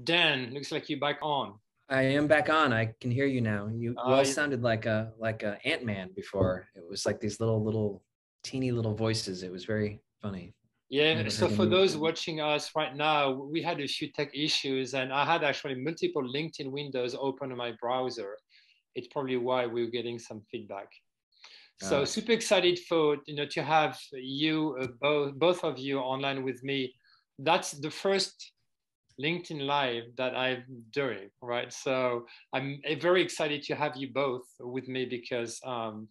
Dan, looks like you're back on. I am back on. I can hear you now. You all Yeah. sounded like a Ant-Man before. It was like these little teeny little voices. It was very funny. Yeah, Never so heard for anyone. those watching us right now, we had a few tech issues and I had actually multiple LinkedIn windows open on my browser. It's probably why we're getting some feedback. So Uh, super excited for to have you both of you online with me. That's the first LinkedIn Live that I'm doing, right? So I'm very excited to have you both with me because,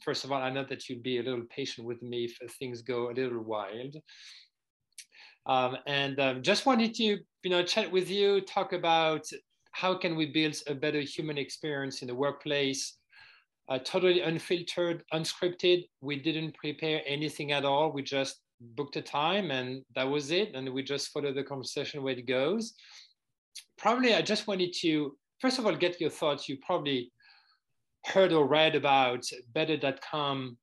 first of all, I know that you'll be a little patient with me if things go a little wild. And just wanted to, chat with you, talk about how can we build a better human experience in the workplace. Totally unfiltered, unscripted. We didn't prepare anything at all. We just booked a time and that was it. And we just follow the conversation where it goes. Probably, I just wanted to, first of all, get your thoughts. You probably heard or read about better.com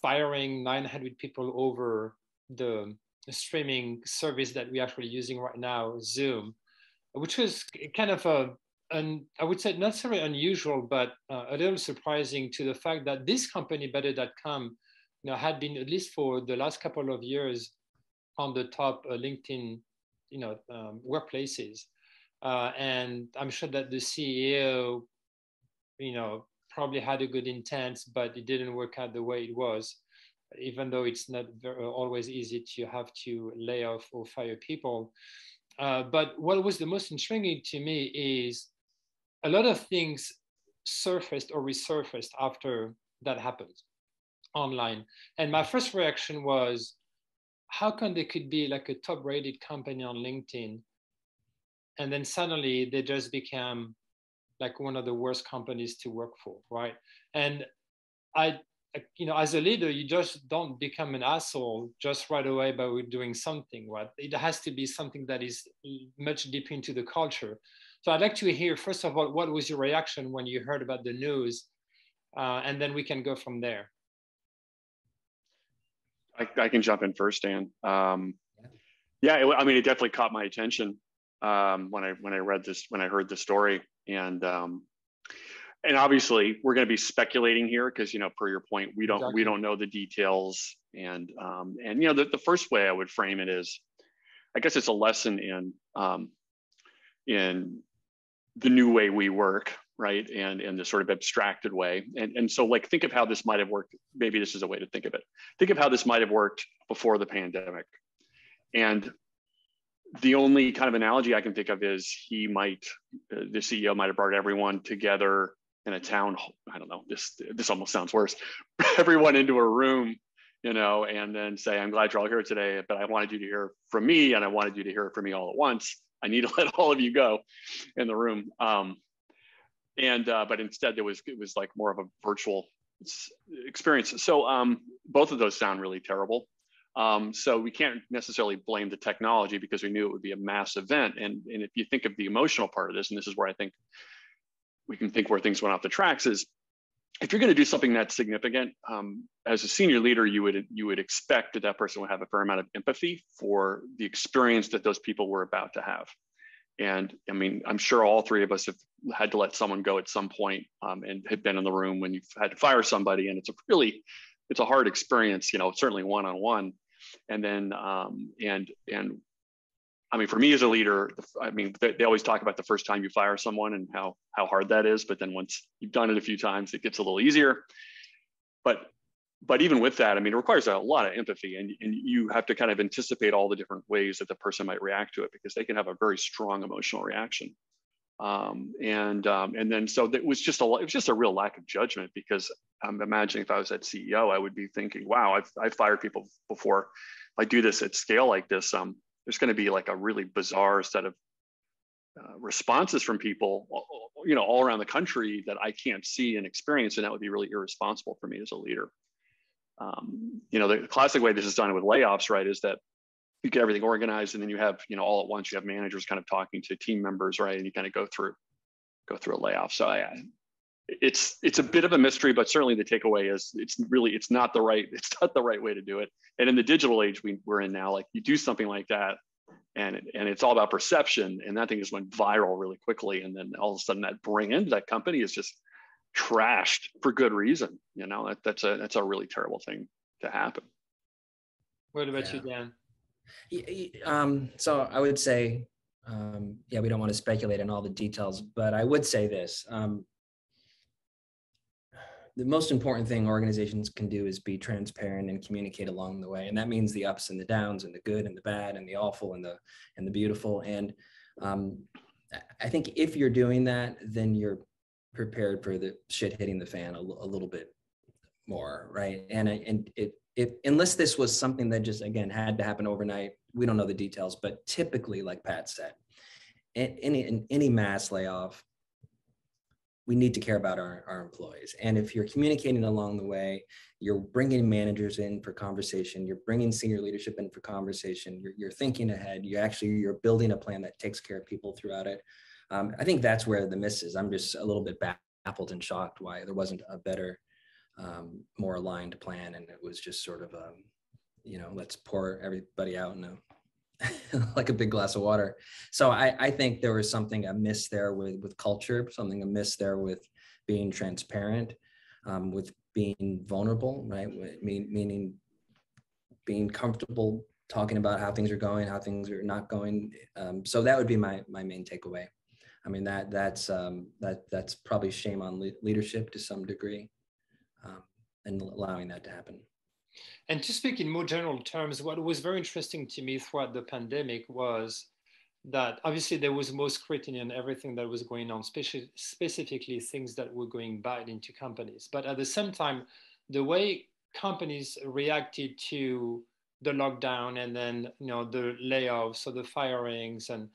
firing 900 people over the streaming service that we're actually using right now, Zoom, which was kind of I would say not necessarily unusual, but a little surprising to the fact that this company, better.com, had been, at least for the last couple of years, on the top LinkedIn, workplaces. And I'm sure that the CEO, probably had a good intent, but it didn't work out the way it was, even though it's not always easy to have to lay off or fire people. But what was the most intriguing to me is a lot of things surfaced or resurfaced after that happened online. And my first reaction was, how come they could be like a top rated company on LinkedIn and then suddenly they just become like one of the worst companies to work for, right? And I, as a leader, you just don't become an asshole just right away by doing something, right? It has to be something that is much deep into the culture. So I'd like to hear, first of all, what was your reaction when you heard about the news? And then we can go from there. I can jump in first, Dan. Yeah, it definitely caught my attention when I read this, when I heard the story, and obviously we're going to be speculating here because per your point, we don't know the details, and the first way I would frame it is, I guess it's a lesson in the new way we work, right? And in the sort of abstracted way. And so like, think of how this might've worked. Maybe this is a way to think of it. Think of how this might've worked before the pandemic. And the only kind of analogy I can think of is the CEO might've brought everyone together in a town. I don't know, this almost sounds worse. Everyone into a room, and then say, I'm glad you're all here today, but I wanted you to hear from me, and I wanted you to hear from me all at once. I need to let all of you go in the room. But instead it was like more of a virtual experience. So both of those sound really terrible. So we can't necessarily blame the technology because we knew it would be a mass event. And if you think of the emotional part of this, and this is where I think we can think where things went off the tracks, is if you're going to do something that's significant, as a senior leader, you would expect that person would have a fair amount of empathy for the experience that those people were about to have. And I mean, I'm sure all three of us have had to let someone go at some point, and have been in the room when you've had to fire somebody, and it's a hard experience, certainly one-on-one. And then, I mean, for me as a leader, they always talk about the first time you fire someone and how hard that is. But then once you've done it a few times, it gets a little easier. But even with that, I mean, it requires a lot of empathy, and you have to kind of anticipate all the different ways that the person might react to it, because they can have a very strong emotional reaction. And then so it was just a real lack of judgment, because I'm imagining if I was that CEO, I would be thinking, wow, I've fired people before. If I do this at scale like this, there's going to be like a really bizarre set of responses from people, all around the country that I can't see and experience, and that would be really irresponsible for me as a leader. The classic way this is done with layoffs, right, is that you get everything organized, and then you have, all at once, you have managers kind of talking to team members, right, and you kind of go through a layoff. So it's a bit of a mystery, but certainly the takeaway is it's not the right way to do it. And in the digital age we're in now, like, you do something like that, and it's all about perception, and that thing just went viral really quickly, and then all of a sudden that brand, that company is just trashed for good reason. You know, that's a really terrible thing to happen. What about you, Dan? So I would say, we don't want to speculate on all the details, but I would say this. The most important thing organizations can do is be transparent and communicate along the way. And that means the ups and the downs and the good and the bad and the awful and the beautiful. And I think if you're doing that, then you're prepared for the shit hitting the fan a little bit more, right? And unless this was something that just, again, had to happen overnight, we don't know the details, but typically, like Pat said, in any mass layoff, we need to care about our employees. And if you're communicating along the way, you're bringing managers in for conversation, you're bringing senior leadership in for conversation, you're thinking ahead, you're building a plan that takes care of people throughout it. I think that's where the miss is. I'm just a little bit baffled and shocked why there wasn't a better, more aligned plan. And it was just sort of, let's pour everybody out in like a big glass of water. So I think there was something amiss there with culture, something amiss there with being transparent, with being vulnerable, right? Meaning being comfortable talking about how things are going, how things are not going. So that would be my main takeaway. I mean, that's probably shame on leadership to some degree, and allowing that to happen. And to speak in more general terms, what was very interesting to me throughout the pandemic was that obviously there was more scrutiny on everything that was going on, specifically things that were going bad into companies. But at the same time, the way companies reacted to the lockdown and then, the layoffs or the firings and,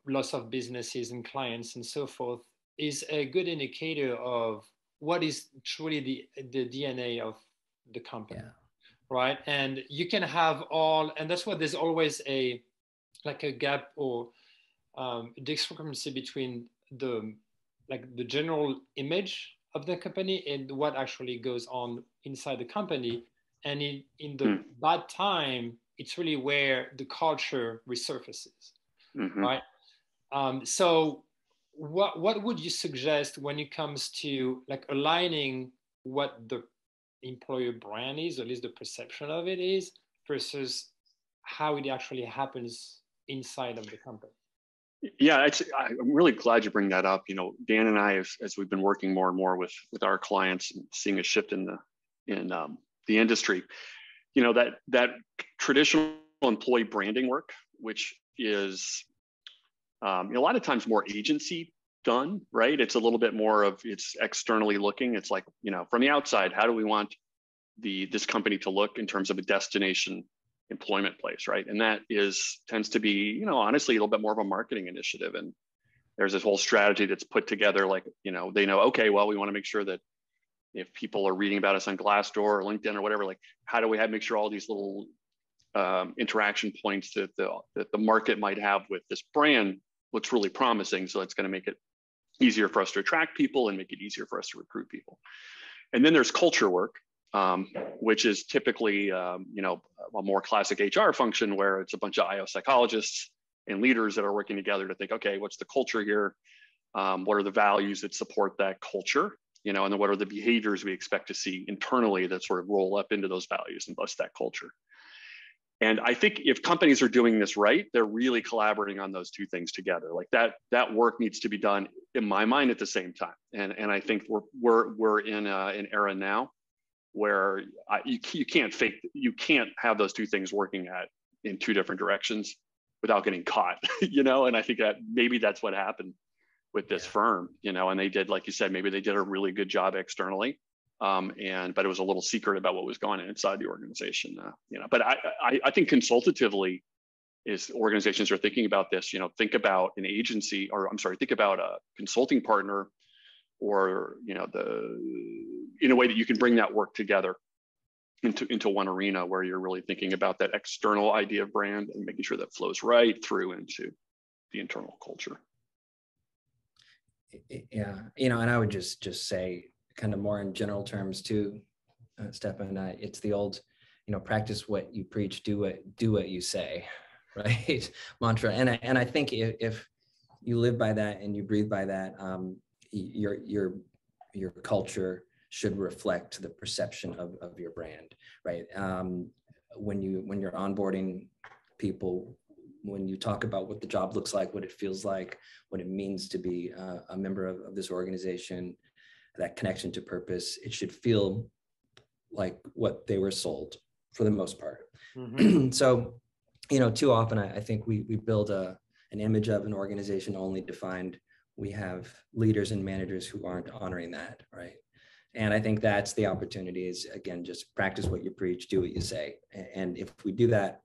loss of businesses and clients and so forth is a good indicator of what is truly the DNA of the company. Yeah. Right. And you can have and that's why there's always a gap or discrepancy between the general image of the company and what actually goes on inside the company. And in the bad time, it's really where the culture resurfaces. Mm-hmm. Right. So what would you suggest when it comes to aligning what the employer brand is, or at least the perception of it is, versus how it actually happens inside of the company? Yeah, I'm really glad you bring that up. Dan and I, as we've been working more and more with our clients and seeing a shift in the industry, that traditional employee branding work, which is a lot of times more agency done, right? It's a little bit more of, it's externally looking. It's like, from the outside, how do we want this company to look in terms of a destination employment place, right? And that tends to be, honestly, a little bit more of a marketing initiative. And there's this whole strategy that's put together, they know, okay, well, we want to make sure that if people are reading about us on Glassdoor or LinkedIn or whatever, how do we make sure all these little interaction points that the market might have with this brand looks really promising. So it's going to make it easier for us to attract people and make it easier for us to recruit people. And then there's culture work, which is typically, a more classic HR function where it's a bunch of IO psychologists and leaders that are working together to think, okay, what's the culture here? What are the values that support that culture? And then what are the behaviors we expect to see internally that sort of roll up into those values and bust that culture? And I think if companies are doing this right, they're really collaborating on those two things together. That work needs to be done, in my mind, at the same time. And I think we're in an era now where you can't have those two things working in two different directions without getting caught. And I think that maybe that's what happened with this firm. And they did, like you said, maybe they did a really good job externally. But it was a little secret about what was going on inside the organization. But I think consultatively, is organizations are thinking about this. Think about an agency, think about a consulting partner, or in a way that you can bring that work together into one arena where you're really thinking about that external idea of brand and making sure that flows right through into the internal culture. Yeah, and I would just say, kind of more in general terms too, Stefan, it's the old, practice what you preach, do what you say, right? Mantra. And I think if you live by that and you breathe by that, your culture should reflect the perception of your brand, right? When you're onboarding people, when you talk about what the job looks like, what it feels like, what it means to be a member of this organization, that connection to purpose, it should feel like what they were sold for the most part. Mm-hmm. So, too often I think we build an image of an organization only to find we have leaders and managers who aren't honoring that, right? And I think that's the opportunity is, again, just practice what you preach, do what you say. And if we do that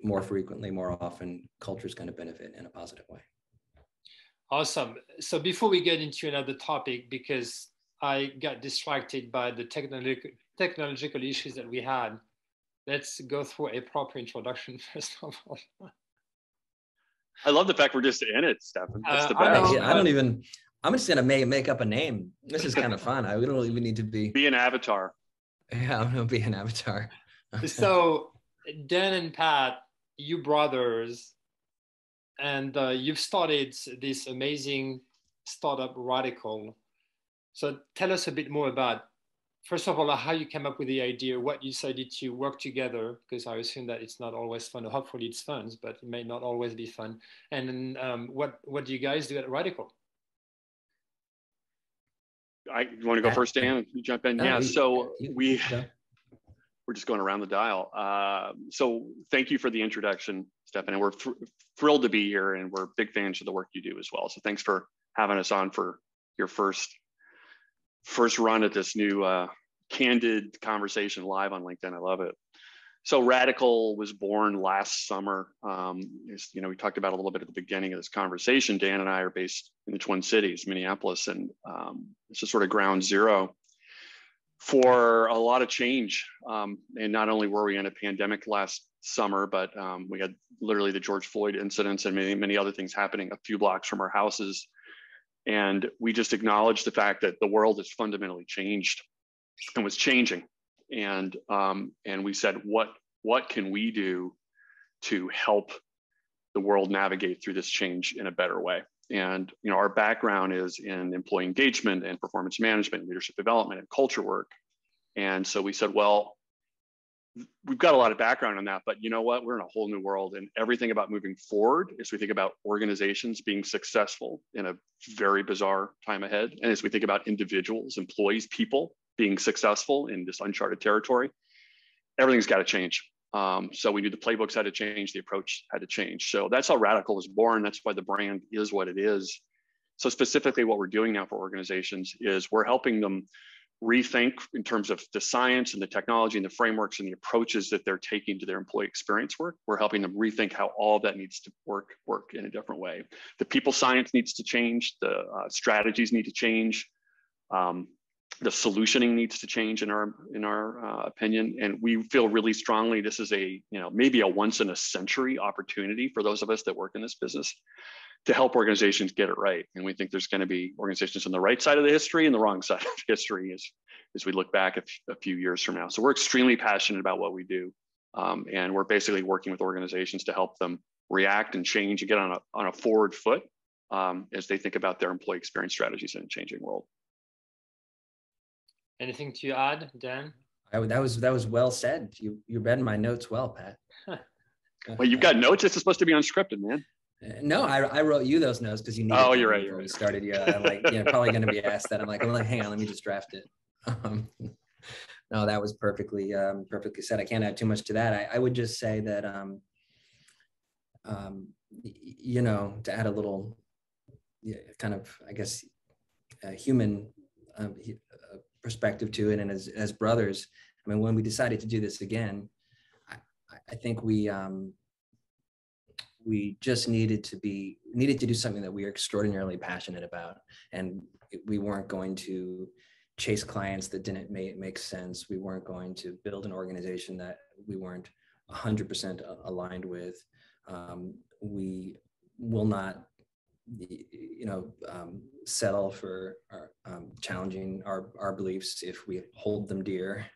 more frequently, more often, culture is going to benefit in a positive way. Awesome. So before we get into another topic, because I got distracted by the technological issues that we had, let's go through a proper introduction first of all. I love the fact we're just in it, Stefan. That's the best. I'm just gonna make up a name. This is kind of fun. We don't even need to be an avatar. Yeah, I'm gonna be an avatar. So Dan and Pat, you brothers, and you've started this amazing startup, RADICL. So tell us a bit more about, first of all, how you came up with the idea, what you decided to work together, because I assume that it's not always fun, or hopefully it's fun, but it may not always be fun. And then what do you guys do at RADICL? You want to go first, Dan? You jump in. Yeah. So we're just going around the dial. So thank you for the introduction, Stefan. And we're thrilled to be here, and we're big fans of the work you do as well. So thanks for having us on for your first run at this new candid conversation live on LinkedIn. I love it. So RADICL was born last summer. We talked about a little bit at the beginning of this conversation. Dan and I are based in the Twin Cities, Minneapolis, and it's a sort of ground zero for a lot of change. And not only were we in a pandemic last summer, but we had literally the George Floyd incidents and many, many other things happening a few blocks from our houses. And we just acknowledged the fact that the world has fundamentally changed and was changing. And we said, what can we do to help the world navigate through this change in a better way? And our background is in employee engagement and performance management, leadership development, and culture work. And so we said, well, we've got a lot of background on that, but you know what? We're in a whole new world, and everything about moving forward as we think about organizations being successful in a very bizarre time ahead, and as we think about individuals, employees, people being successful in this uncharted territory, everything's got to change. So we knew the playbooks had to change, the approach had to change. So that's how RADICL was born. That's why the brand is what it is. So specifically what we're doing now for organizations is we're helping them rethink in terms of the science and the technology and the frameworks and the approaches that they're taking to their employee experience work. We're helping them rethink how all of that needs to work in a different way. The people science needs to change, the strategies need to change, the solutioning needs to change in our opinion. And we feel really strongly this is maybe a once in a century opportunity for those of us that work in this business to help organizations get it right. And we think there's going to be organizations on the right side of the history and the wrong side of history as we look back a few years from now. So we're extremely passionate about what we do. And we're basically working with organizations to help them react and change and get on a forward foot as they think about their employee experience strategies in a changing world. Anything to add, Dan? That was well said. You read my notes well, Pat. Well, you've got notes. This is supposed to be unscripted, man. No, I wrote you those notes because you needed. Oh, you're right. Before we started, I'm like, probably going to be asked that. I'm like, hang on, let me just draft it. No, that was perfectly said. I can't add too much to that. I would just say that, to add a little, kind of, I guess, human perspective to it, and as brothers, I mean, when we decided to do this again, I think we just needed to do something that we are extraordinarily passionate about, and we weren't going to chase clients that didn't make sense. We weren't going to build an organization that we weren't 100% aligned with. We will not, settle for challenging our beliefs if we hold them dear.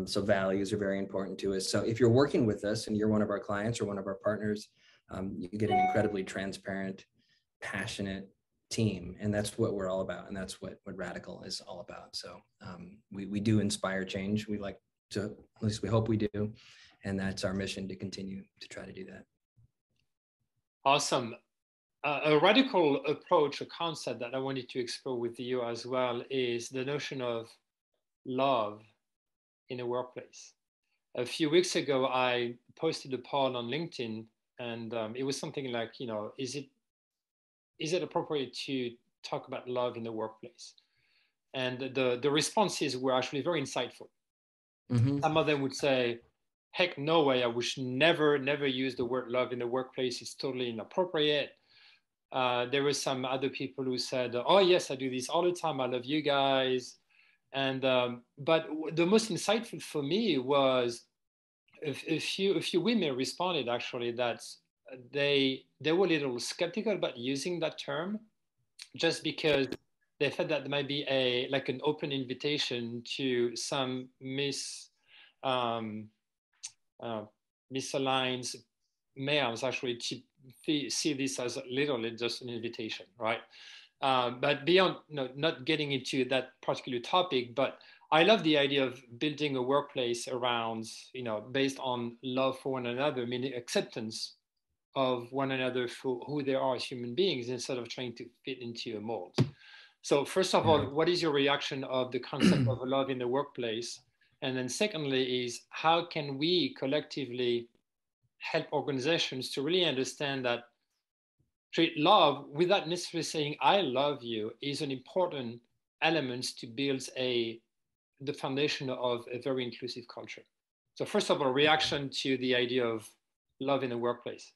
So values are very important to us. So if you're working with us and you're one of our clients or one of our partners, you get an incredibly transparent, passionate team. And that's what we're all about. And that's what RADICL is all about. So we do inspire change. We like to, at least we hope we do. And that's our mission, to continue to try to do that. Awesome. A radical approach, a concept that I wanted to explore with you as well, is the notion of love in a workplace. A few weeks ago, I posted a poll on LinkedIn, and it was something like, is it appropriate to talk about love in the workplace? And the responses were actually very insightful. Mm-hmm. Some of them would say, heck, no way, I wish never use the word love in the workplace. It's totally inappropriate. There were some other people who said, oh yes, I do this all the time. I love you guys. And but the most insightful for me was a few women responded actually that they were a little skeptical about using that term, just because they felt that there might be an open invitation to some misaligned males actually to see this as literally just an invitation, right? But beyond, not getting into that particular topic, but I love the idea of building a workplace around, based on love for one another, meaning acceptance of one another for who they are as human beings, instead of trying to fit into a mold. So first of all, what is your reaction of the concept of love in the workplace? And then secondly is, how can we collectively help organizations to really understand that treat love without necessarily saying I love you is an important element to build the foundation of a very inclusive culture. So first of all, reaction to the idea of love in the workplace.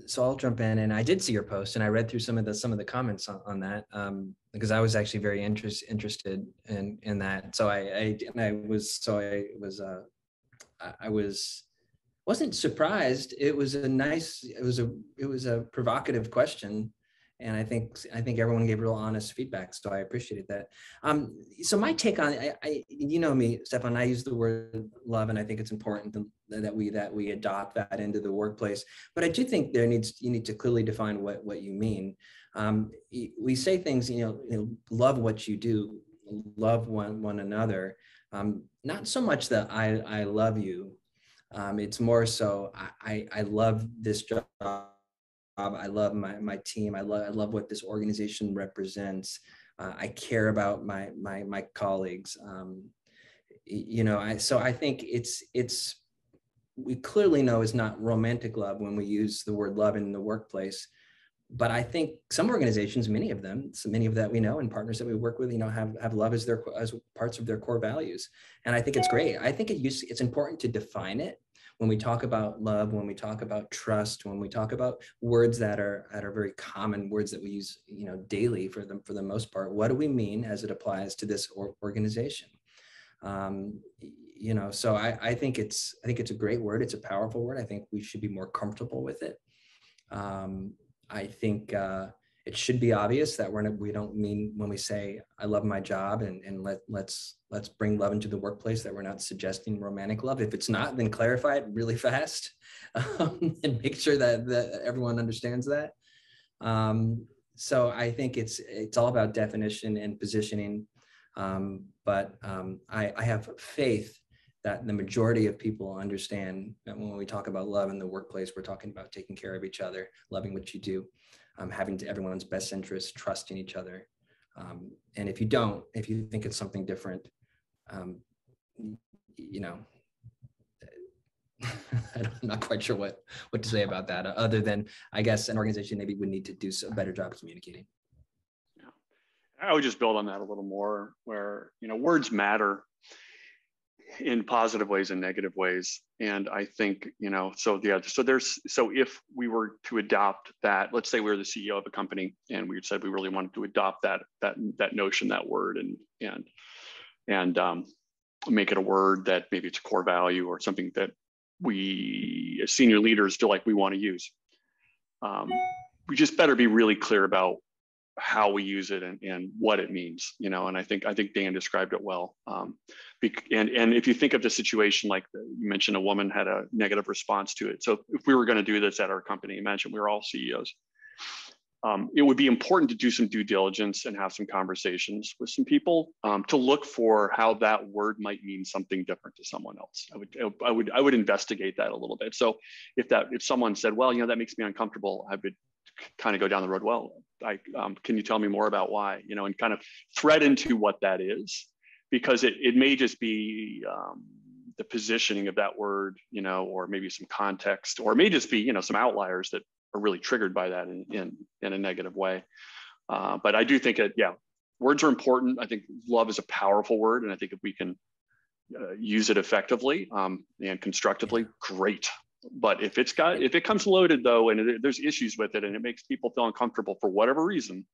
So I'll jump in, and I did see your post, and I read through some of the comments on that, because I was actually very interested in that. So I wasn't surprised. It was a provocative question, and I think everyone gave real honest feedback. So I appreciated that. So my take on it, you know me, Stefan, I use the word love, and I think it's important that we adopt that into the workplace. But I do think you need to clearly define what you mean. We say things, love what you do, love one another. Not so much that I love you. It's more so I love this job. I love my team. I love what this organization represents. I care about my colleagues. So I think it's we clearly know it's not romantic love when we use the word love in the workplace. But I think some organizations, many of that we know and partners that we work with, have love as parts of their core values. And I think it's great. I think it's important to define it when we talk about love, when we talk about trust, when we talk about words that are very common words that we use, daily for the most part. What do we mean as it applies to this organization? So I think it's a great word. It's a powerful word. I think we should be more comfortable with it. I think it should be obvious that we don't mean when we say I love my job and let's bring love into the workplace that we're not suggesting romantic love. If it's not, then clarify it really fast and make sure that everyone understands that. So I think it's all about definition and positioning. But I have faith that the majority of people understand that when we talk about love in the workplace, we're talking about taking care of each other, loving what you do, having everyone's best interest, trusting each other. And if you think it's something different, I'm not quite sure what to say about that, other than I guess an organization maybe would need to do a better job communicating. Yeah. I would just build on that a little more, where, words matter in positive ways and negative ways. And I think, so if we were to adopt that, let's say we were the CEO of a company and we said we really wanted to adopt that notion, that word, and make it a word that maybe it's a core value or something that we as senior leaders feel like we want to use. We just better be really clear about how we use it and what it means, you know. And I think Dan described it well. And if you think of the situation, like you mentioned, a woman had a negative response to it. So if we were going to do this at our company, imagine we were all CEOs. It would be important to do some due diligence and have some conversations with some people to look for how that word might mean something different to someone else. I would investigate that a little bit. So if someone said, well, you know, that makes me uncomfortable, I would kind of go down the road. Well, can you tell me more about why? You know, and kind of thread into what that is, because it may just be the positioning of that word, you know, or maybe some context, or it may just be, you know, some outliers that are really triggered by that in a negative way. But I do think that, yeah, words are important. I think love is a powerful word. And I think if we can use it effectively and constructively, great. But if it comes loaded though, and there's issues with it and it makes people feel uncomfortable for whatever reason,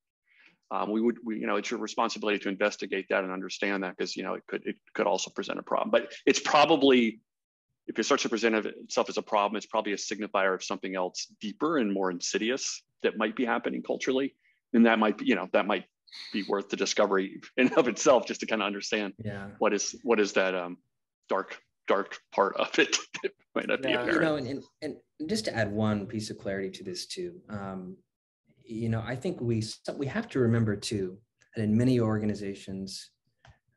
we you know, it's your responsibility to investigate that and understand that, because, you know, it could also present a problem. But it's probably, if it starts to present itself as a problem, it's probably a signifier of something else deeper and more insidious that might be happening culturally. And that might be, you know, that might be worth the discovery in and of itself, just to kind of understand what is that dark part of it that might not be apparent. You know, and just to add one piece of clarity to this too, you know, I think we have to remember too, that in many organizations,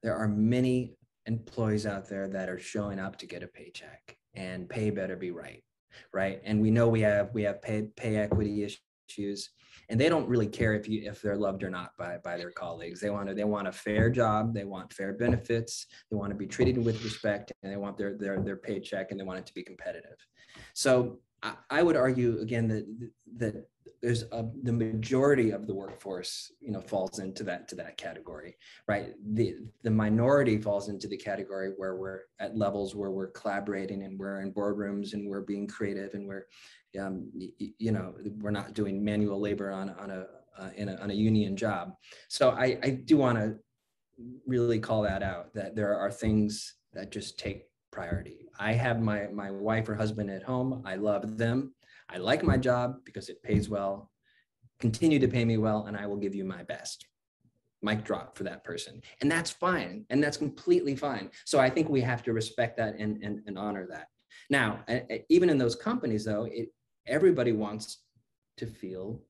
there are many employees out there that are showing up to get a paycheck, and pay better be right. And we know we have pay equity issues, and they don't really care if they're loved or not by their colleagues. They want a fair job, they want fair benefits, they want to be treated with respect, and they want their paycheck, and they want it to be competitive. So I would argue again that there's the majority of the workforce, you know, falls into that category, right? The minority falls into the category where we're at levels where we're collaborating and we're in boardrooms and we're being creative and we're, you know, we're not doing manual labor on a union job. So I do want to really call that out, that there are things that just take priority. I have my wife or husband at home. I love them. I like my job because it pays well. Continue to pay me well, and I will give you my best. Mic drop for that person. And that's fine. And that's completely fine. So I think we have to respect that and honor that. Now, even in those companies, though, everybody wants to feel,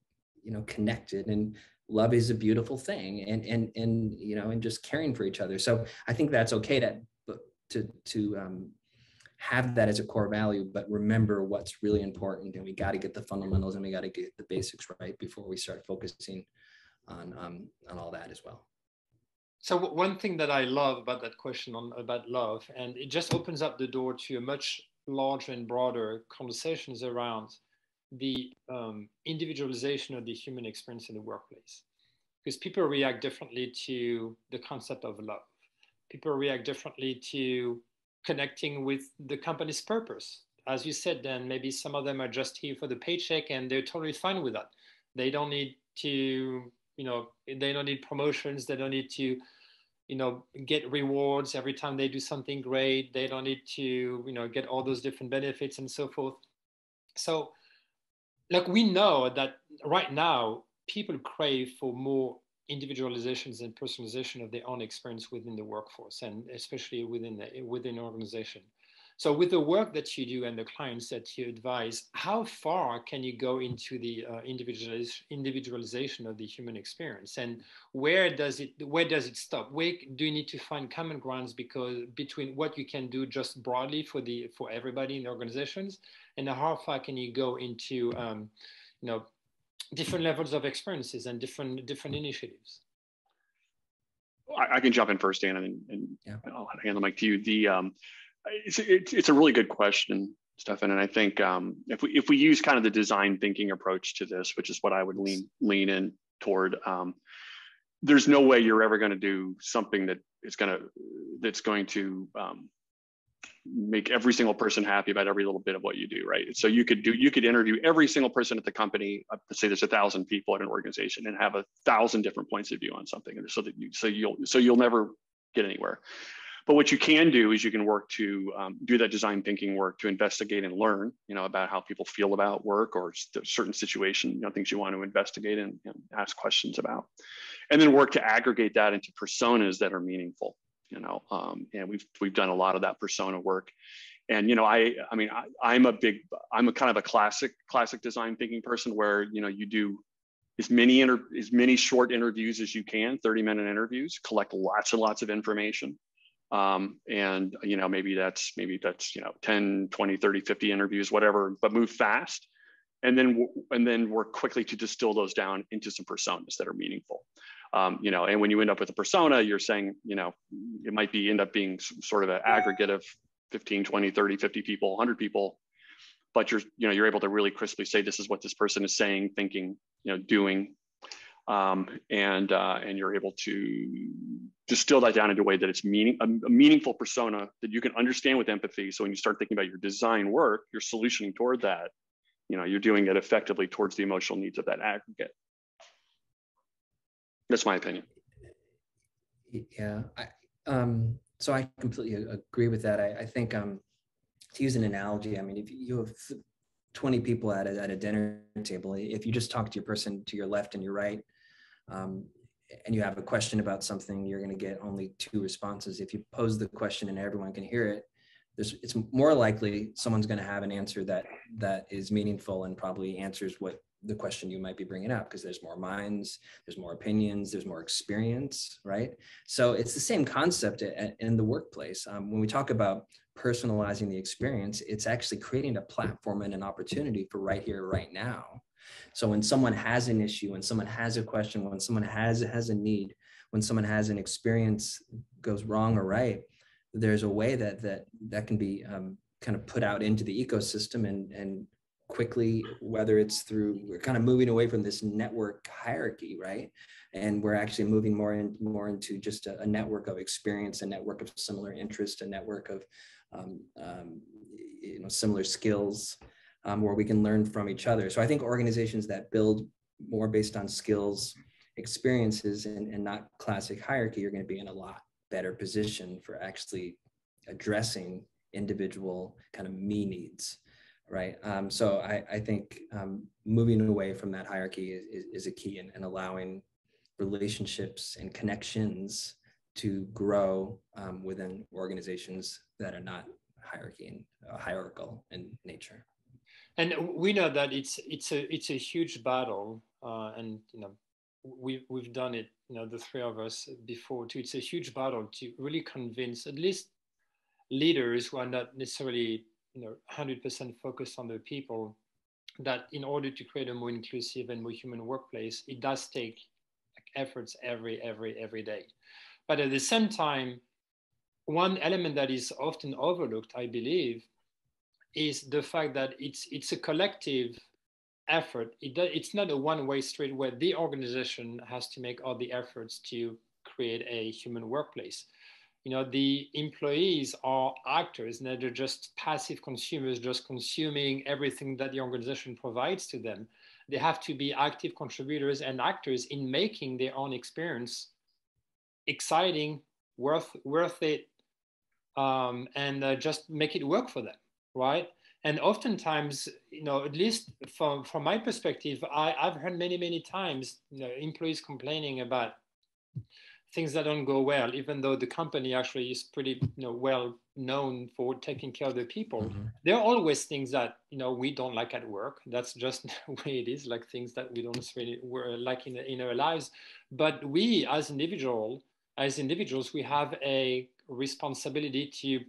you know, connected, and love is a beautiful thing, and you know, and just caring for each other. So I think that's okay to have that as a core value, but remember what's really important, and we got to get the fundamentals and we got to get the basics right before we start focusing on all that as well. So one thing that I love about that question about love, and it just opens up the door to a much larger and broader conversations around the individualization of the human experience in the workplace, because people react differently to the concept of love. People react differently to connecting with the company's purpose. As you said, then maybe some of them are just here for the paycheck and they're totally fine with that. They don't need to, you know, they don't need promotions. They don't need to, you know, get rewards every time they do something great. They don't need to, you know, get all those different benefits and so forth. So, like, we know that right now people crave for more individualizations and personalization of their own experience within the workforce, and especially within organization. So with the work that you do and the clients that you advise, how far can you go into the individualization of the human experience, and where does it stop? Where do you need to find common grounds between what you can do just broadly for everybody in the organizations, and how far can you go into you know, different levels of experiences and different initiatives? I can jump in first, Dan, and I'll hand the mic to you. It's a really good question, Stefan, and I think if we use kind of the design thinking approach to this, which is what I would lean in toward, there's no way you're ever going to do something that's going to make every single person happy about every little bit of what you do, right? So you could interview every single person at the company. Let's say there's 1,000 people at an organization, and have 1,000 different points of view on something, and so you'll never get anywhere. But what you can do is you can work to do that design thinking work to investigate and learn, about how people feel about work or certain situation, things you want to investigate and ask questions about, and then work to aggregate that into personas that are meaningful. And we've done a lot of that persona work. And I'm a kind of a classic design thinking person where you do as many short interviews as you can, 30-minute interviews, collect lots and lots of information. And maybe that's 10, 20, 30, 50 interviews, whatever, but move fast. And then work quickly to distill those down into some personas that are meaningful. And when you end up with a persona, you're saying, it might end up being sort of an aggregate of 15, 20, 30, 50 people, 100 people, but you're able to really crisply say, this is what this person is saying, thinking, doing, and you're able to distill that down into a way that it's a meaningful persona that you can understand with empathy. So when you start thinking about your design work, you're solutioning toward that, you're doing it effectively towards the emotional needs of that aggregate. That's my opinion. Yeah. So I completely agree with that. I think to use an analogy, if you have 20 people at a dinner table, if you just talk to your person to your left and your right, and you have a question about something, you're going to get only 2 responses. If you pose the question and everyone can hear it, it's more likely someone's going to have an answer that is meaningful and probably answers what the question you might be bringing up, because there's more minds, there's more opinions, there's more experience, right? So it's the same concept in the workplace. When we talk about personalizing the experience, it's actually creating a platform and an opportunity for right here, right now. So when someone has an issue, when someone has a question, when someone has a need, when someone has an experience goes wrong or right, there's a way that can be kind of put out into the ecosystem and quickly, whether it's through, we're kind of moving away from this network hierarchy, right? And we're actually moving more into just a network of experience, a network of similar interest, a network of similar skills, where we can learn from each other. So I think organizations that build more based on skills, experiences, and not classic hierarchy are going to be in a lot better position for actually addressing individual kind of me needs. Right. So I think moving away from that hierarchy is a key, and allowing relationships and connections to grow within organizations that are not hierarchical in nature. And we know that it's a huge battle, and we've done it, the 3 of us before too. It's a huge battle to really convince at least leaders who are not necessarily 100% focused on the people, that in order to create a more inclusive and more human workplace, it does take efforts every day. But at the same time, one element that is often overlooked, I believe, is the fact that it's a collective effort. It's not a one-way street where the organization has to make all the efforts to create a human workplace. The employees are actors, and they're just passive consumers, just consuming everything that the organization provides to them. They have to be active contributors and actors in making their own experience exciting, worth it, and just make it work for them, right? And oftentimes, at least from my perspective, I've heard many times, employees complaining about things that don't go well, even though the company actually is pretty well known for taking care of the people. Mm-hmm. There are always things that we don't like at work. That's just the way it is, like things that we don't really like in our lives. But we as individuals, we have a responsibility to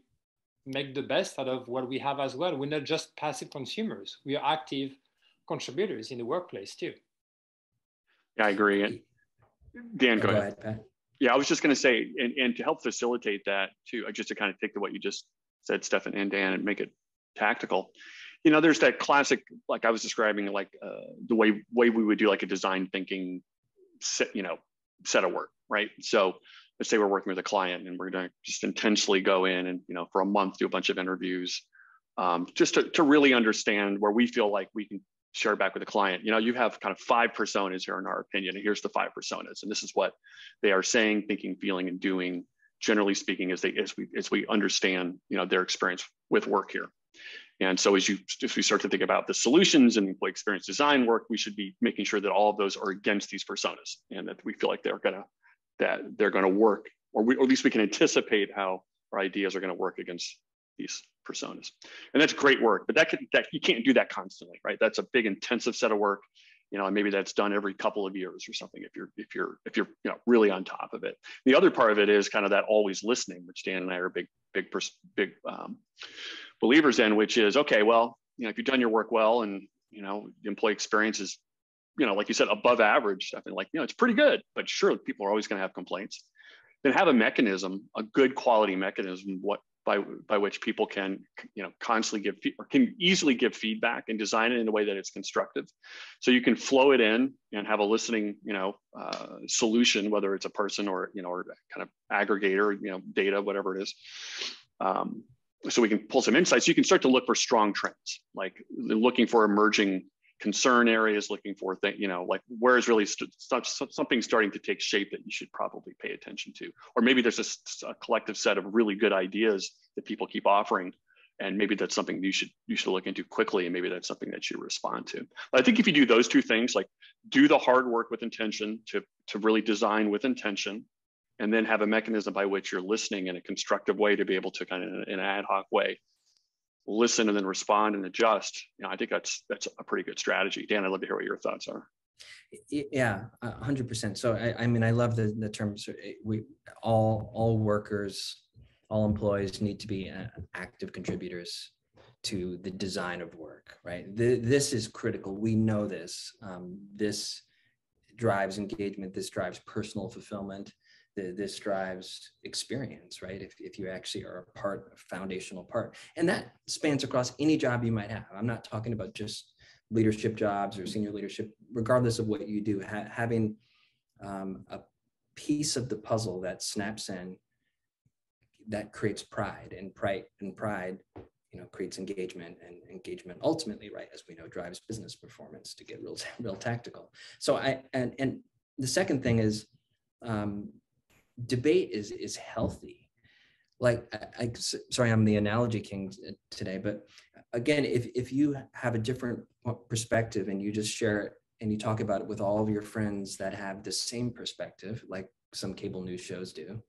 make the best out of what we have as well. We're not just passive consumers. We are active contributors in the workplace too. Yeah, I agree. Dan, go ahead. Pat. Yeah, I was just going to say, and to help facilitate that too, just to kind of take to what you just said, Stefan and Dan, and make it tactical. There's that classic, like I was describing, like the way we would do like a design thinking set of work, right? So let's say we're working with a client and we're going to just intensely go in and for a month do a bunch of interviews, just to really understand where we feel like we can share back with the client. You have kind of 5 personas here in our opinion, and here's the 5 personas, and this is what they are saying, thinking, feeling, and doing generally speaking, as we understand, their experience with work here. And so as we start to think about the solutions and employee experience design work, we should be making sure that all of those are against these personas, and that we feel like they're gonna work, or at least we can anticipate how our ideas are gonna work against these personas. And that's great work, but that you can't do that constantly, right? That's a big intensive set of work, and maybe that's done every couple of years or something if you're really on top of it. The other part of it is kind of that always listening, which Dan and I are big believers in, which is, okay, well, if you've done your work well, and the employee experience is, like you said, above average, something like, it's pretty good, but sure, people are always going to have complaints. Then have a mechanism, a good quality mechanism, by which people can, constantly can easily give feedback, and design it in a way that it's constructive. So you can flow it in and have a listening, solution, whether it's a person or, or kind of aggregator, data, whatever it is. So we can pull some insights. You can start to look for strong trends, like looking for emerging concern areas, looking for things, like where is really something starting to take shape that you should probably pay attention to. Or maybe there's a collective set of really good ideas that people keep offering, and maybe that's something you should look into quickly, and maybe that's something that you respond to. But I think if you do those two things, like do the hard work with intention, to really design with intention, and then have a mechanism by which you're listening in a constructive way to be able to kind of, in an ad hoc way, listen and then respond and adjust. I think that's a pretty good strategy. Dan, I'd love to hear what your thoughts are. Yeah, 100%. So I mean, I love the terms. All workers, all employees need to be active contributors to the design of work, right? This is critical. We know this. This drives engagement. This drives personal fulfillment. This drives experience, right? If you actually are a foundational part. And that spans across any job you might have. I'm not talking about just leadership jobs or senior leadership, regardless of what you do. Having a piece of the puzzle that snaps in, that creates pride, and pride creates engagement, and engagement ultimately, right, as we know, drives business performance, to get real tactical. So and the second thing is, debate is healthy. Like, sorry, I'm the analogy king today, but again, if you have a different perspective and you just share it and you talk about it with all of your friends that have the same perspective, like some cable news shows do,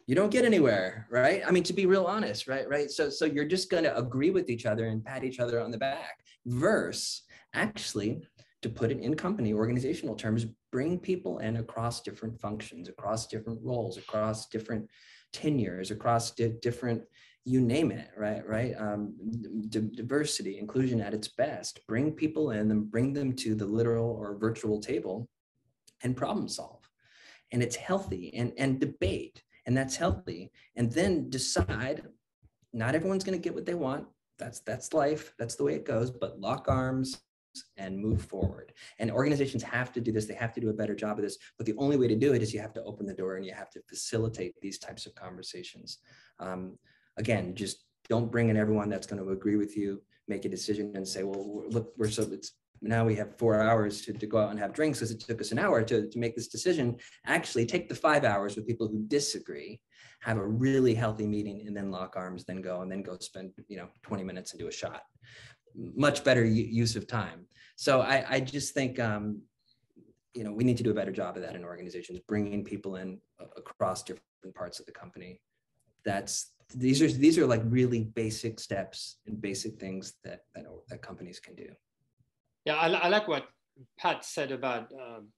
you don't get anywhere, right? I mean, to be real honest, right? So you're just going to agree with each other and pat each other on the back, versus actually, to put it in company organizational terms, bring people in across different functions, across different roles, across different tenures, across different, you name it, right? Diversity, inclusion at its best. Bring people in and bring them to the literal or virtual table and problem solve. And it's healthy, and debate, and that's healthy. And then decide, not everyone's going to get what they want. That's life. That's the way it goes, but lock arms and move forward. And organizations have to do this. They have to do a better job of this. But the only way to do it is you have to open the door and you have to facilitate these types of conversations. Again, just don't bring in everyone that's going to agree with you, make a decision and say, well, look, now we have 4 hours to go out and have drinks because it took us an hour to make this decision. Actually, take the 5 hours with people who disagree, have a really healthy meeting, and then lock arms, then go spend 20 minutes and do a shot. Much better use of time. So I just think, we need to do a better job of that in organizations, bringing people in across different parts of the company. These are like really basic steps and basic things that companies can do. Yeah, I like what Pat said about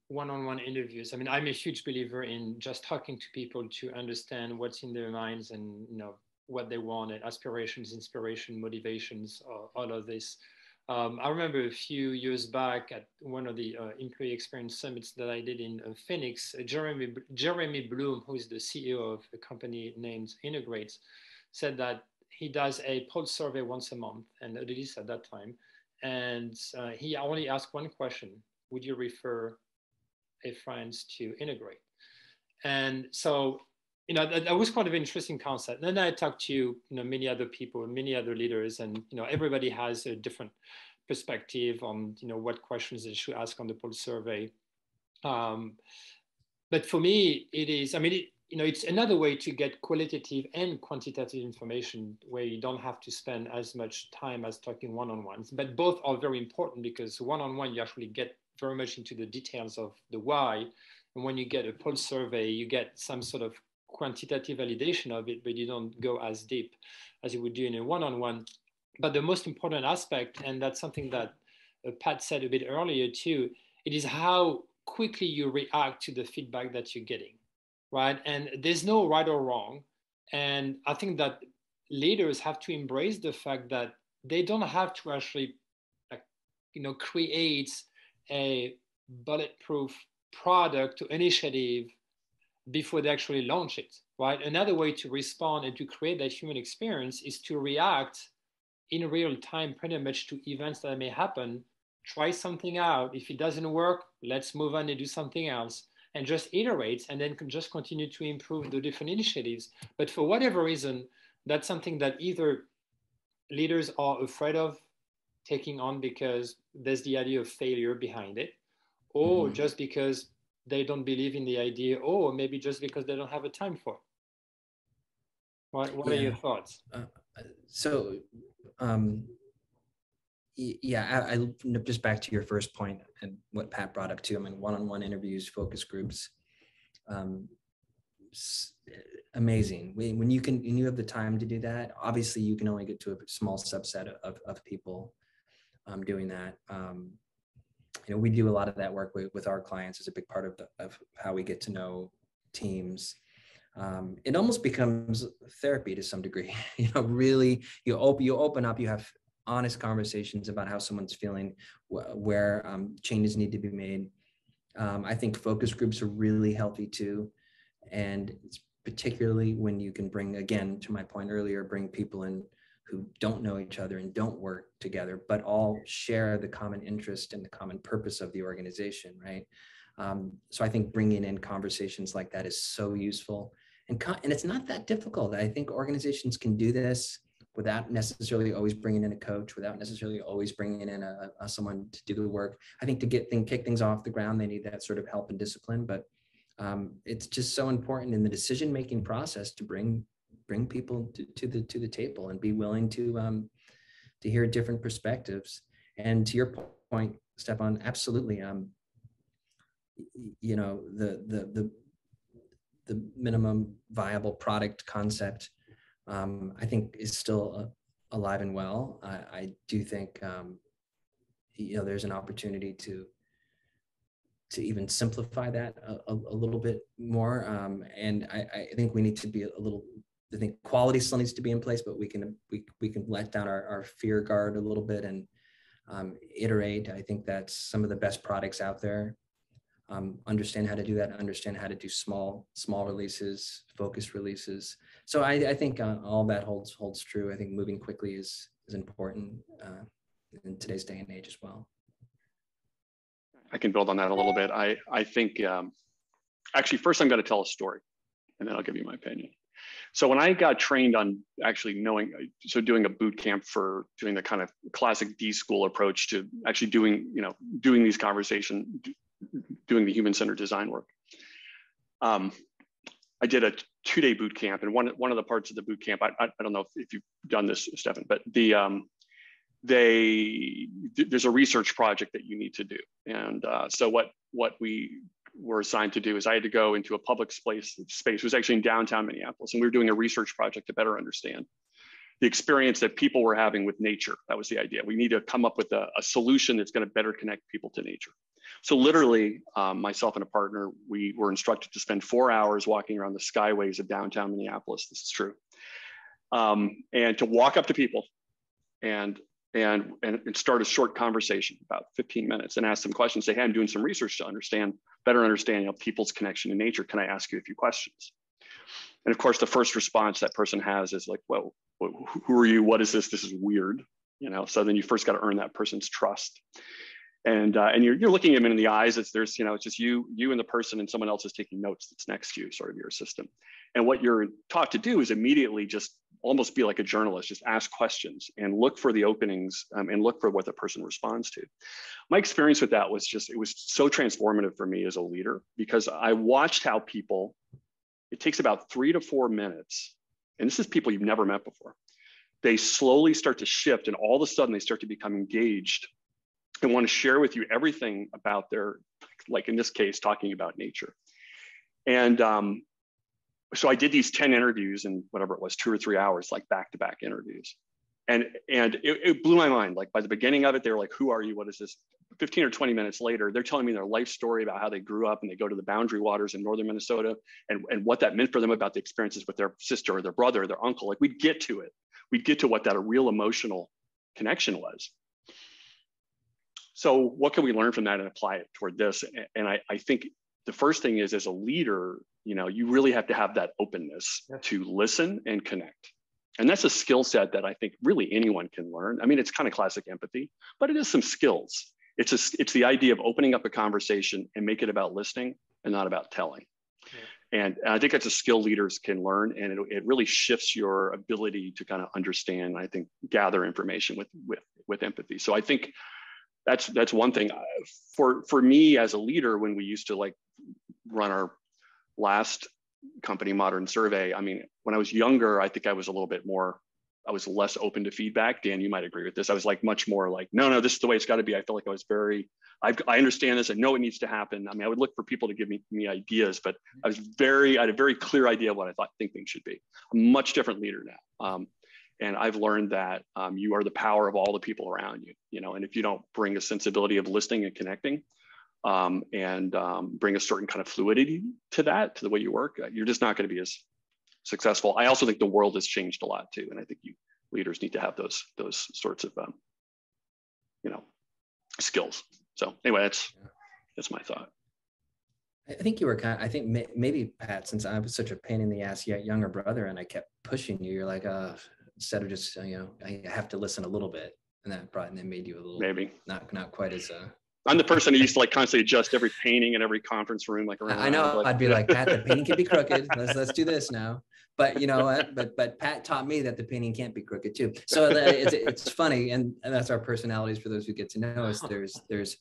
one-on-one interviews. I mean, I'm a huge believer in just talking to people to understand what's in their minds and what they want, and aspirations, inspiration, motivations, all of this. I remember a few years back at one of the employee experience summits that I did in Phoenix, Jeremy Bloom, who is the CEO of a company named Integrates, said that he does a pulse survey once a month, and at least at that time. And he only asked one question: would you refer a friend to Integrate? And so, that was quite an interesting concept. And then I talked to, many other people, many other leaders, and, everybody has a different perspective on, what questions they should ask on the pulse survey. But for me, it is, it's another way to get qualitative and quantitative information where you don't have to spend as much time as talking one-on-ones. But both are very important, because one-on-one, you actually get very much into the details of the why. And when you get a pulse survey, you get some sort of quantitative validation of it, but you don't go as deep as you would do in a one-on-one. But the most important aspect, and that's something that Pat said a bit earlier too, it is how quickly you react to the feedback that you're getting, right? And there's no right or wrong. And I think that leaders have to embrace the fact that they don't have to actually, create a bulletproof product or initiative before they actually launch it, right? Another way to respond and to create that human experience is to react in real time pretty much to events that may happen. Try something out. If it doesn't work, let's move on and do something else, and just iterate, and then just continue to improve the different initiatives. But for whatever reason, that's something that either leaders are afraid of taking on because there's the idea of failure behind it, or just because they don't believe in the idea, or maybe just because they don't have a time for it. What are your thoughts? I just back to your first point and what Pat brought up too. I mean, one-on-one interviews, focus groups, amazing. When you have the time to do that, obviously you can only get to a small subset of people doing that. We do a lot of that work with our clients as a big part of how we get to know teams. It almost becomes therapy to some degree. Really, you open up, you have honest conversations about how someone's feeling, where changes need to be made. I think focus groups are really healthy too. And it's particularly when you can bring, again, to my point earlier, bring people in who don't know each other and don't work together, but all share the common interest and the common purpose of the organization, right? So I think bringing in conversations like that is so useful. And it's not that difficult. I think organizations can do this without necessarily always bringing in a coach, without necessarily always bringing in someone to do the work. I think to kick things off the ground, they need that sort of help and discipline. But it's just so important in the decision-making process to bring people to the table and be willing to hear different perspectives. And to your point, Stefan, absolutely. The minimum viable product concept, I think, is still alive and well. I do think there's an opportunity to even simplify that a little bit more. And I think we need to be I think quality still needs to be in place, but we can let down our fear guard a little bit and iterate. I think that's some of the best products out there. Understand how to do that, understand how to do small releases, focused releases. So I think all that holds true. I think moving quickly is important in today's day and age as well. I can build on that a little bit. I think, actually, first I'm going to tell a story, and then I'll give you my opinion. So when I got trained on actually doing a boot camp for doing the kind of classic D school approach to actually doing these conversations, doing the human-centered design work. I did a 2-day boot camp, and one of the parts of the boot camp, I don't know if you've done this, Stefan, but there's a research project that you need to do. And so what we were assigned to do is I had to go into a public space. It was actually in downtown Minneapolis, and we were doing a research project to better understand the experience that people were having with nature. That was the idea. We need to come up with a solution that's going to better connect people to nature. So literally, myself and a partner, we were instructed to spend 4 hours walking around the skyways of downtown Minneapolis. This is true. And to walk up to people and start a short conversation, about 15 minutes, and ask them questions. Say, hey, I'm doing some research to better understand people's connection to nature. Can I ask you a few questions? And of course, the first response that person has is like, well, who are you? What is this? This is weird. So then you first got to earn that person's trust. And you're looking at them in the eyes. It's just you and the person, and someone else is taking notes that's next to you, sort of your assistant. And what you're taught to do is immediately just almost be like a journalist, just ask questions and look for the openings and look for what the person responds to. My experience with that was it was so transformative for me as a leader, because I watched how people it takes about 3 to 4 minutes. And this is people you've never met before. They slowly start to shift, and all of a sudden they start to become engaged and want to share with you everything about their, like in this case, talking about nature. And so I did these 10 interviews in whatever it was, 2 or 3 hours, like back-to-back interviews. And it blew my mind. Like by the beginning of it, they were like, who are you? What is this? 15 or 20 minutes later, they're telling me their life story about how they grew up and they go to the Boundary Waters in northern Minnesota and what that meant for them, about the experiences with their sister or their brother or their uncle. Like we'd get to it. We'd get to what that a real emotional connection was. So what can we learn from that and apply it toward this? And I think the first thing is, as a leader, you know, you really have to have that openness to listen and connect. And that's a skill set that I think really anyone can learn. I mean, it's kind of classic empathy, but it is some skills. It's the idea of opening up a conversation and make it about listening and not about telling. Yeah. And I think that's a skill leaders can learn, and it really shifts your ability to kind of understand, I think, gather information with empathy. So I think that's one thing. For me as a leader, when we used to like run our last company, Modern Survey, I mean, when I was younger, I think I was I was less open to feedback. Dan, you might agree with this. I was like much more like, no, this is the way it's got to be. I felt like I was I understand this. I know it needs to happen. I mean, I would look for people to give me ideas, but I had a very clear idea of what I think things should be. I'm a much different leader now. And I've learned that you are the power of all the people around you, you know, and if you don't bring a sensibility of listening and connecting, and bring a certain kind of fluidity to the way you work, you're just not going to be as successful. I also think the world has changed a lot too, and I think leaders need to have those sorts of you know, skills. So anyway, that's my thought. I think you were I think maybe Pat, since I was such a pain in the ass yet younger brother, and I kept pushing you, you're like, instead of just you know, I have to listen a little bit, and that made you a little maybe not quite as I'm the person who used to like constantly adjust every painting in every conference room. Like around I know, I'd be like, Pat, the painting can be crooked. Let's do this now. But you know what? But Pat taught me that the painting can't be crooked too. So it's funny, and that's our personalities. For those who get to know us, there's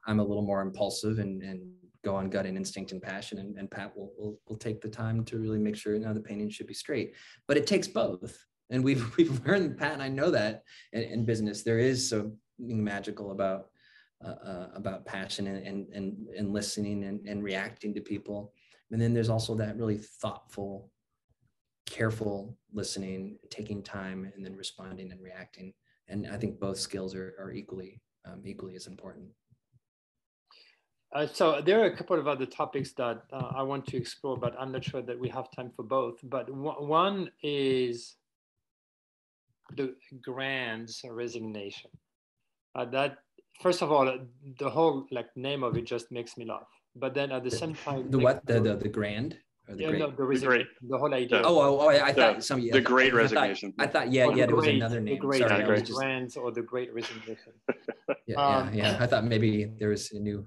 I'm a little more impulsive and go on gut and instinct and passion, and Pat will take the time to really make sure the painting should be straight. But it takes both, and we've learned, Pat, and I know that in business there is something magical about passion and listening and reacting to people. And then there's also that really thoughtful, careful listening, taking time, and then responding and reacting. And I think both skills are equally as important. So there are a couple of other topics that I want to explore, but I'm not sure that we have time for both. But one is the grand's resignation. That, first of all, the whole like name of it just makes me laugh. But then at the same time, the grand or the yeah, great? No, the whole idea. I thought the great resignation. I thought there was another name. The grants or the great resignation. Yeah. I thought maybe there was a new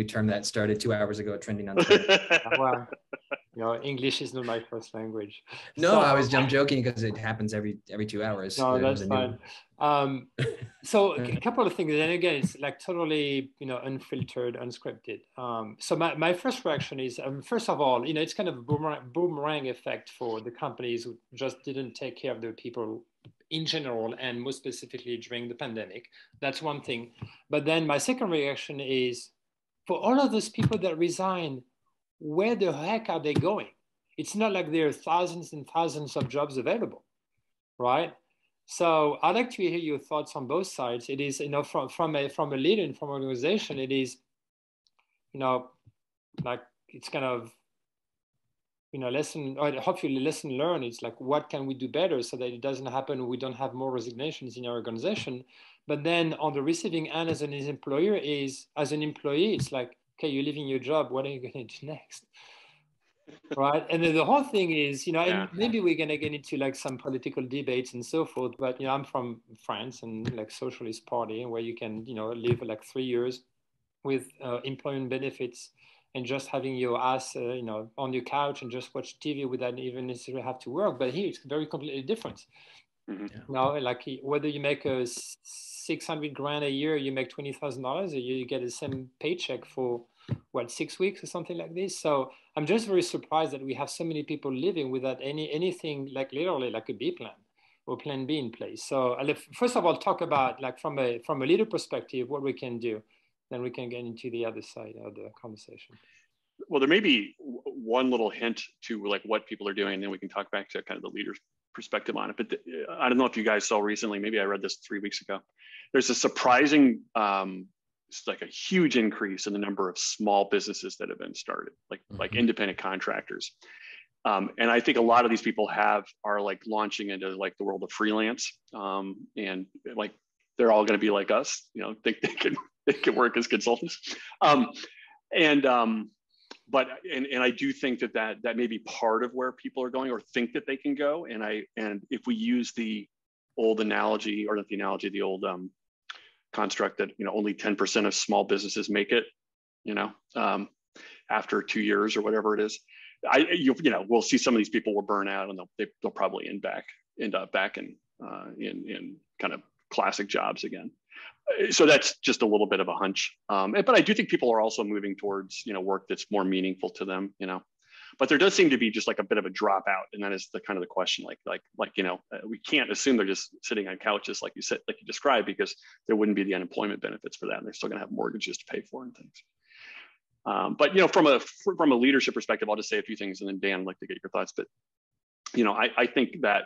term that started 2 hours ago, trending on Twitter. Well, English is not my first language. No, I'm joking because it happens every 2 hours. No, that's fine. So a couple of things, and again, it's like totally, unfiltered, unscripted. So my first reaction is, first of all, it's kind of a boomerang effect for the companies who just didn't take care of their people in general, and most specifically during the pandemic. That's one thing. But then my second reaction is, for all of those people that resign, where the heck are they going? It's not like there are thousands and thousands of jobs available, right? So I'd like to hear your thoughts on both sides. It is, from a leader and from an organization, it is, like it's kind of, hopefully lesson learned. It's like, what can we do better so that it doesn't happen? We don't have more resignations in our organization. But then on the receiving end, as an employer, it's like, okay, you're leaving your job. What are you going to do next? Right. And then the whole thing is, and maybe we're going to get into like some political debates and so forth. But, I'm from France and like socialist party where you can, live like 3 years with employment benefits and just having your ass, on your couch and just watch TV without even necessarily have to work. But here it's very completely different. Mm-hmm. Like whether you make $600,000 a year, you make $20,000 a year, you get the same paycheck for what, 6 weeks or something like this. So I'm just very surprised that we have so many people living without anything like literally like a B plan or plan B in place. So first of all, talk about like from a leader perspective, what we can do. Then we can get into the other side of the conversation. Well, there may be one little hint to like what people are doing, and then we can talk back to kind of the leader's perspective on it. But I don't know if you guys saw recently, maybe I read this 3 weeks ago. There's a surprising, it's like a huge increase in the number of small businesses that have been started, like independent contractors. And I think a lot of these people are like launching into like the world of freelance, and like they're all going to be like us, you know, think they can work as consultants. But I do think that may be part of where people are going or think that they can go. And if we use the old analogy, or not the analogy, the old construct that, you know, only 10% of small businesses make it, you know, after 2 years or whatever it is, you know, we'll see some of these people will burn out, and they'll probably end up back in kind of classic jobs again. So that's just a little bit of a hunch. But I do think people are also moving towards, you know, work that's more meaningful to them, you know. But there does seem to be just like a bit of a dropout, and that is the kind of the question, like you know, we can't assume they're just sitting on couches like you described, because there wouldn't be the unemployment benefits for that, and they're still going to have mortgages to pay for and things. But you know, from a leadership perspective, I'll just say a few things, and then Dan, I'd like to get your thoughts. But you know, I think that,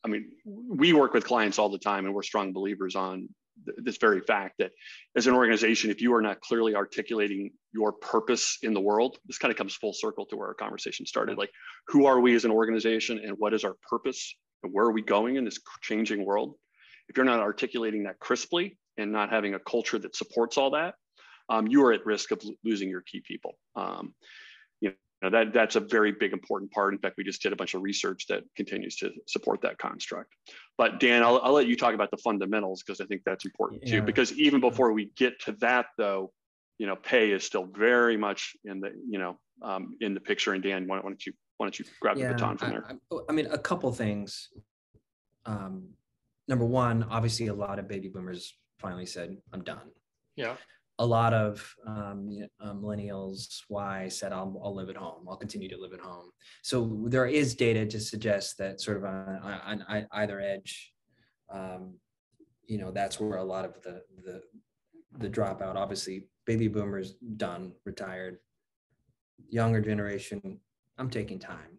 I mean, we work with clients all the time, and we're strong believers on this very fact that as an organization, if you are not clearly articulating your purpose in the world, this kind of comes full circle to where our conversation started. Like, who are we as an organization, and what is our purpose, and where are we going in this changing world? If you're not articulating that crisply and not having a culture that supports all that, you are at risk of losing your key people. You know, that's a very big, important part. In fact, we just did a bunch of research that continues to support that construct. But Dan, I'll let you talk about the fundamentals, because I think that's important too. Because even before we get to that, though, you know, pay is still very much in the, you know, in the picture. And Dan, why don't you grab the baton from there? I mean, a couple things. Number one, obviously, a lot of baby boomers finally said, "I'm done." Yeah. A lot of millennials, said, I'll live at home. I'll continue to live at home. So there is data to suggest that sort of on either edge, you know, that's where a lot of the dropout, obviously, baby boomers done, retired. Younger generation, I'm taking time.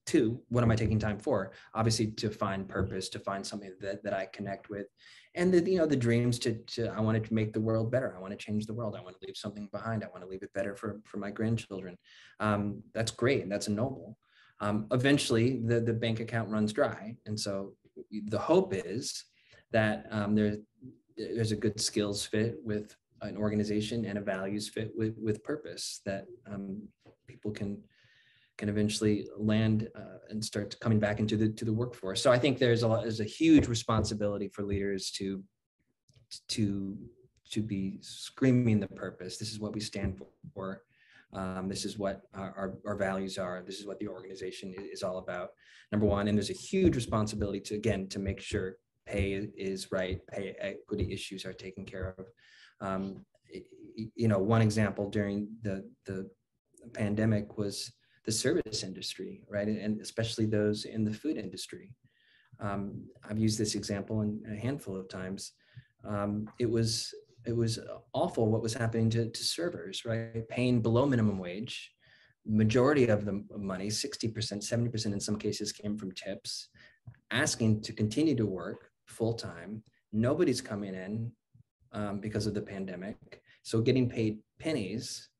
Two, what am I taking time for? Obviously, to find purpose, to find something that I connect with. And the dreams I want to make the world better. I want to change the world. I want to leave something behind. I want to leave it better for my grandchildren. That's great. That's noble. Eventually, the bank account runs dry. And so the hope is that there's a good skills fit with an organization and a values fit with purpose, that people can eventually land and start coming back into the workforce. So I think there's a huge responsibility for leaders to be screaming the purpose. This is what we stand for. This is what our values are. This is what the organization is all about. Number one, and there's a huge responsibility to make sure pay is right, pay equity issues are taken care of. You know, one example during the pandemic was the service industry, right? And especially those in the food industry. I've used this example a handful of times. It was awful what was happening to servers, right? Paying below minimum wage. Majority of the money, 60%, 70% in some cases, came from tips, asking to continue to work full time. Nobody's coming in because of the pandemic. So getting paid pennies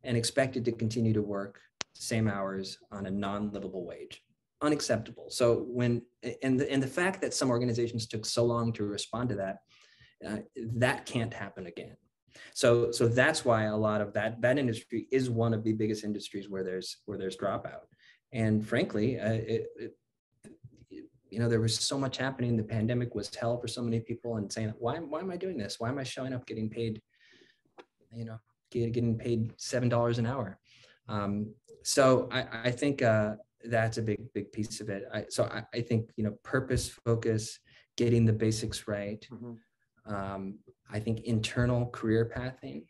and expected to continue to work same hours on a non-livable wage, unacceptable. So the fact that some organizations took so long to respond to that, that can't happen again. So that's why a lot of that industry is one of the biggest industries where there's dropout. And frankly, you know, there was so much happening. The pandemic was hell for so many people, and saying, why am I doing this? Why am I showing up getting paid, you know, getting paid $7 an hour? So I think that's a big piece of it. I think, you know, purpose, focus, getting the basics right. I think internal career pathing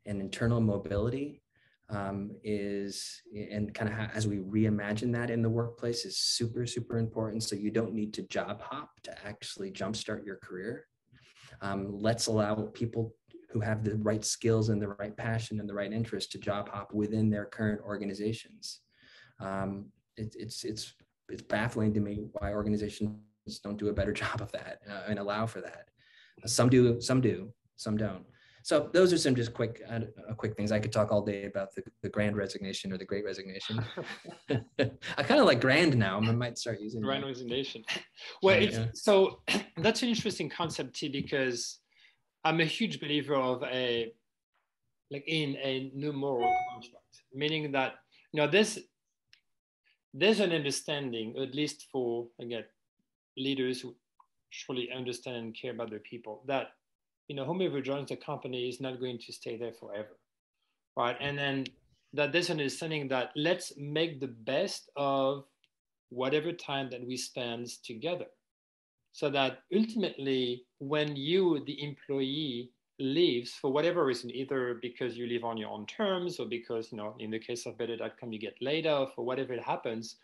and internal mobility is, and kind of as we reimagine that in the workplace, is super, super important. So you don't need to job hop to actually jumpstart your career. Let's allow people who have the right skills and the right passion and the right interest to job hop within their current organizations. It's baffling to me why organizations don't do a better job of that and allow for that. Some do, some don't. So those are some just quick things. I could talk all day about the grand resignation or the great resignation. I kind of like grand now. I might start using grand that. resignation. Well, so that's an interesting concept, T, because I'm a huge believer of in a new moral contract, meaning that, you know, there's an understanding, at least for, again, leaders who truly understand and care about their people, that, you know, whomever joins the company is not going to stay there forever, right? And then that there's an understanding that let's make the best of whatever time that we spend together, so that ultimately when you, the employee, leaves for whatever reason, either because you leave on your own terms or because, you know, in the case of Better.com, you get laid off or whatever it happens,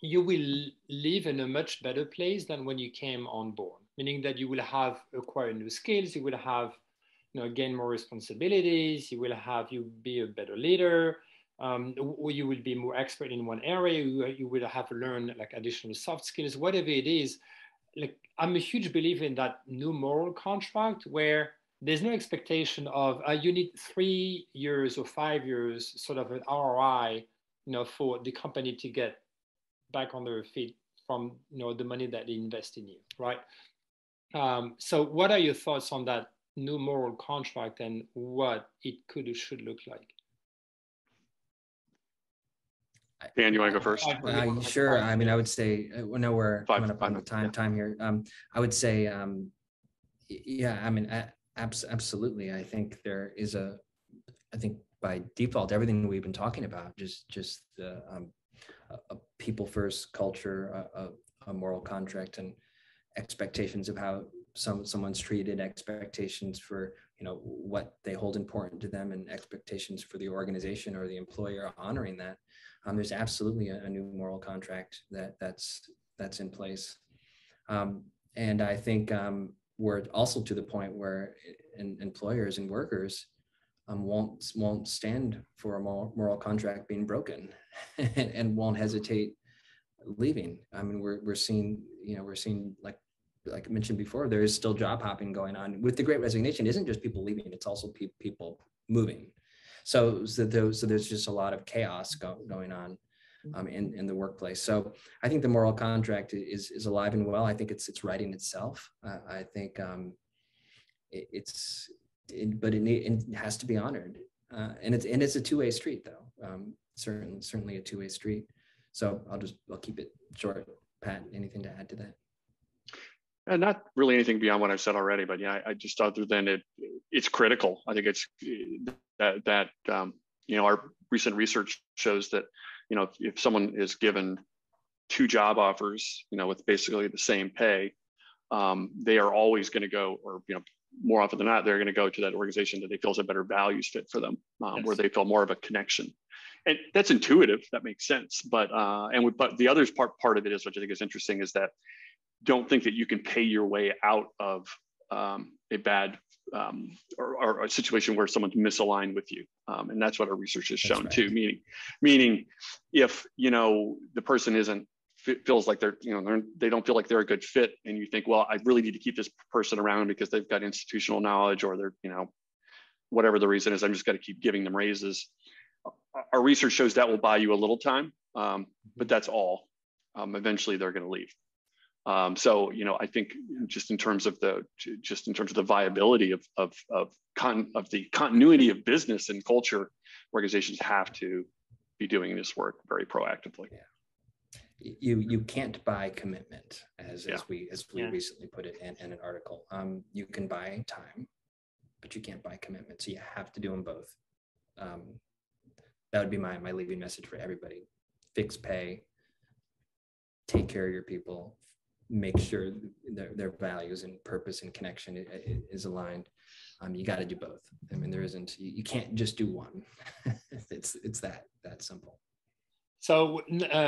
you will live in a much better place than when you came on board, meaning that you will have acquired new skills, you will have, you know, gain more responsibilities, you be a better leader, or you will be more expert in one area, you will have learned like additional soft skills, whatever it is. Like, I'm a huge believer in that new moral contract where there's no expectation of you need 3 years or 5 years sort of an ROI, you know, for the company to get back on their feet from, you know, the money that they invest in you, right? So what are your thoughts on that new moral contract and what it could or should look like? Dan, you want to go first? Sure. I mean, I would say, no, we're coming up on the time here. I would say, yeah, I mean, absolutely. I think there is I think by default, everything we've been talking about, just the a people first culture, a moral contract, and expectations of how someone's treated, expectations for, you know, what they hold important to them, and expectations for the organization or the employer honoring that. There's absolutely a new moral contract that's in place. And I think we're also to the point where employers and workers won't stand for a moral contract being broken and won't hesitate leaving. I mean, we're seeing like I mentioned before, there is still job hopping going on. With the Great Resignation, it isn't just people leaving, it's also people moving. So there's just a lot of chaos going on in the workplace. So I think the moral contract is alive and well. I think it's writing itself. I think but it has to be honored, and it's a two-way street, though. Certainly a two-way street. So I'll keep it short. Pat, anything to add to that? Not really anything beyond what I've said already, but yeah, I just, other than it's critical. I think it's that you know, our recent research shows that, you know, if someone is given 2 job offers, you know, with basically the same pay, they are always going to go, or, you know, more often than not, they're going to go to that organization that they feel is a better values fit for them, yes, where they feel more of a connection. And that's intuitive. That makes sense. But but the other part of it is, which I think is interesting, is that don't think that you can pay your way out of a bad or a situation where someone's misaligned with you. And that's what our research has shown, right, too. Meaning if, you know, the person feels like they don't feel like they're a good fit, and you think, well, I really need to keep this person around because they've got institutional knowledge, or they're, you know, whatever the reason is, I'm just got to keep giving them raises. Our research shows that will buy you a little time, but that's all. Eventually they're going to leave. So, you know, I think just in terms of the viability of the continuity of business and culture, organizations have to be doing this work very proactively. Yeah. You can't buy commitment, as we recently put it in an article. You can buy time, but you can't buy commitment. So you have to do them both. That would be my leaving message for everybody. Fix pay, take care of your people, make sure their values and purpose and connection is aligned. You got to do both. I mean, there isn't, you can't just do one. it's that simple. So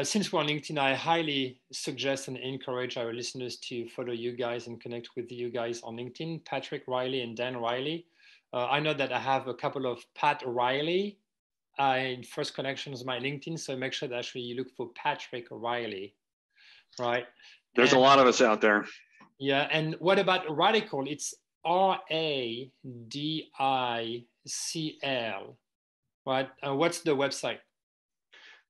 since we're on LinkedIn, I highly suggest and encourage our listeners to follow you guys and connect with you guys on LinkedIn, Patrick Riley and Dan Riley. I know that I have a couple of Pat Riley in first connections on my LinkedIn, so make sure that actually you look for Patrick Riley, right? There's a lot of us out there. Yeah, and what about RADICL? It's RADICL, right? What's the website?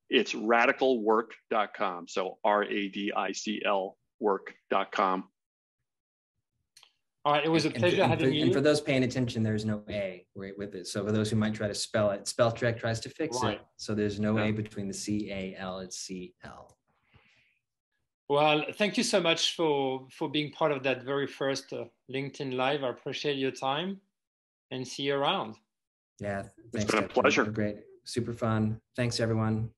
It's radicalwork.com. So RADICL work.com. All right, it was a pleasure having you. And for those paying attention, there's no A right with it. So for those who might try to spell it, spell check tries to fix it. So there's no A between the CAL, it's CL. Well, thank you so much for being part of that very first LinkedIn Live. I appreciate your time and see you around. Yeah, thanks. It's been a pleasure. Great, super fun. Thanks, everyone.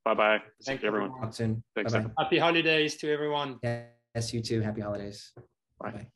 Bye-bye. Thank you, everyone. Talk soon. Thanks. Bye-bye. Happy holidays to everyone. Yes, you too. Happy holidays. Bye. Bye-bye.